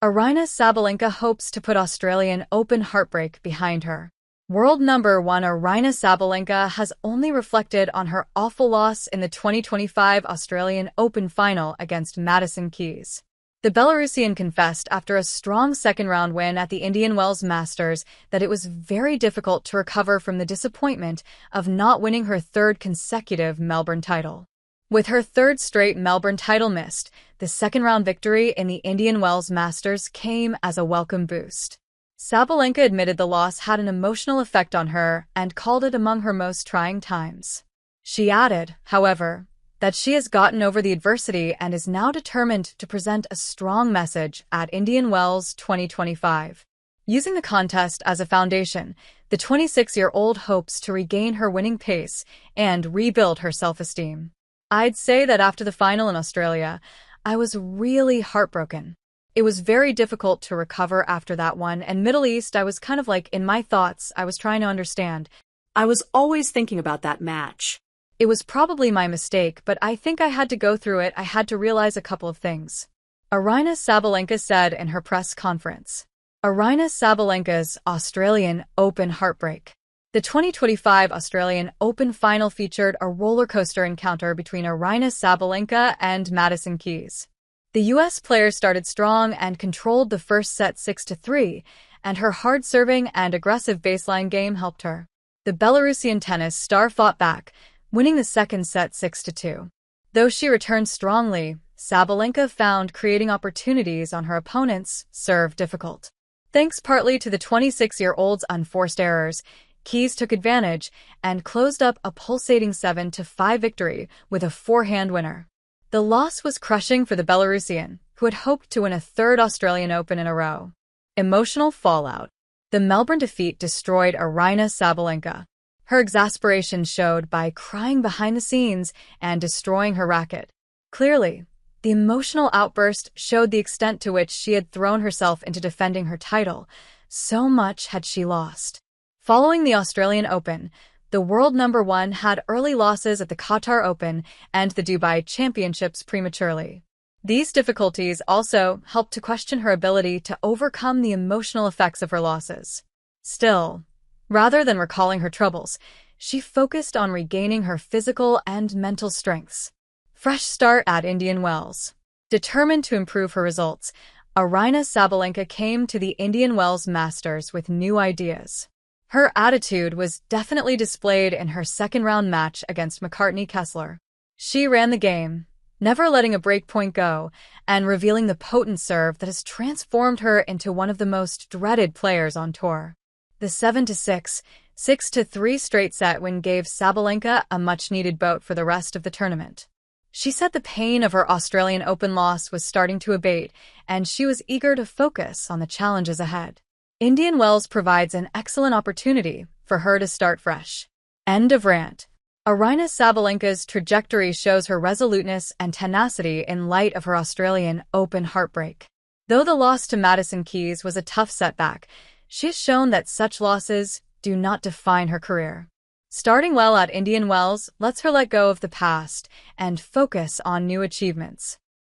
Aryna Sabalenka hopes to put Australian Open heartbreak behind her. World number one Aryna Sabalenka has only reflected on her awful loss in the 2025 Australian Open final against Madison Keys. The Belarusian confessed after a strong second-round win at the Indian Wells Masters that it was very difficult to recover from the disappointment of not winning her third consecutive Melbourne title. With her third straight Melbourne title missed, the second-round victory in the Indian Wells Masters came as a welcome boost. Sabalenka admitted the loss had an emotional effect on her and called it among her most trying times. She added, however, that she has gotten over the adversity and is now determined to present a strong message at Indian Wells 2025. Using the contest as a foundation, the 26-year-old hopes to regain her winning pace and rebuild her self-esteem. I'd say that after the final in Australia, I was really heartbroken. It was very difficult to recover after that one, and Middle East, I was kind of like in my thoughts, I was trying to understand. I was always thinking about that match. It was probably my mistake, but I think I had to go through it. I had to realize a couple of things. Aryna Sabalenka said in her press conference. Aryna Sabalenka's Australian Open heartbreak. The 2025 Australian Open final featured a roller coaster encounter between Aryna Sabalenka and Madison Keys. The U.S. player started strong and controlled the first set 6-3, and her hard serving and aggressive baseline game helped her. The Belarusian tennis star fought back, winning the second set 6-2. Though she returned strongly, Sabalenka found creating opportunities on her opponent's serve difficult. Thanks partly to the 26-year-old's unforced errors, Keys took advantage and closed up a pulsating 7-5 victory with a forehand winner. The loss was crushing for the Belarusian, who had hoped to win a third Australian Open in a row. Emotional fallout. The Melbourne defeat destroyed Aryna Sabalenka. Her exasperation showed by crying behind the scenes and destroying her racket. Clearly, the emotional outburst showed the extent to which she had thrown herself into defending her title. So much had she lost. Following the Australian Open, the world number one had early losses at the Qatar Open and the Dubai Championships prematurely. These difficulties also helped to question her ability to overcome the emotional effects of her losses. Still, rather than recalling her troubles, she focused on regaining her physical and mental strengths. Fresh start at Indian Wells. Determined to improve her results, Aryna Sabalenka came to the Indian Wells Masters with new ideas. Her attitude was definitely displayed in her second-round match against Kessler. She ran the game, never letting a break point go, and revealing the potent serve that has transformed her into one of the most dreaded players on tour. The 7-6, 6-3 straight set win gave Sabalenka a much-needed boat for the rest of the tournament. She said the pain of her Australian Open loss was starting to abate, and she was eager to focus on the challenges ahead. Indian Wells provides an excellent opportunity for her to start fresh. End of rant. Aryna Sabalenka's trajectory shows her resoluteness and tenacity in light of her Australian Open heartbreak. Though the loss to Madison Keys was a tough setback, she has shown that such losses do not define her career. Starting well at Indian Wells lets her let go of the past and focus on new achievements.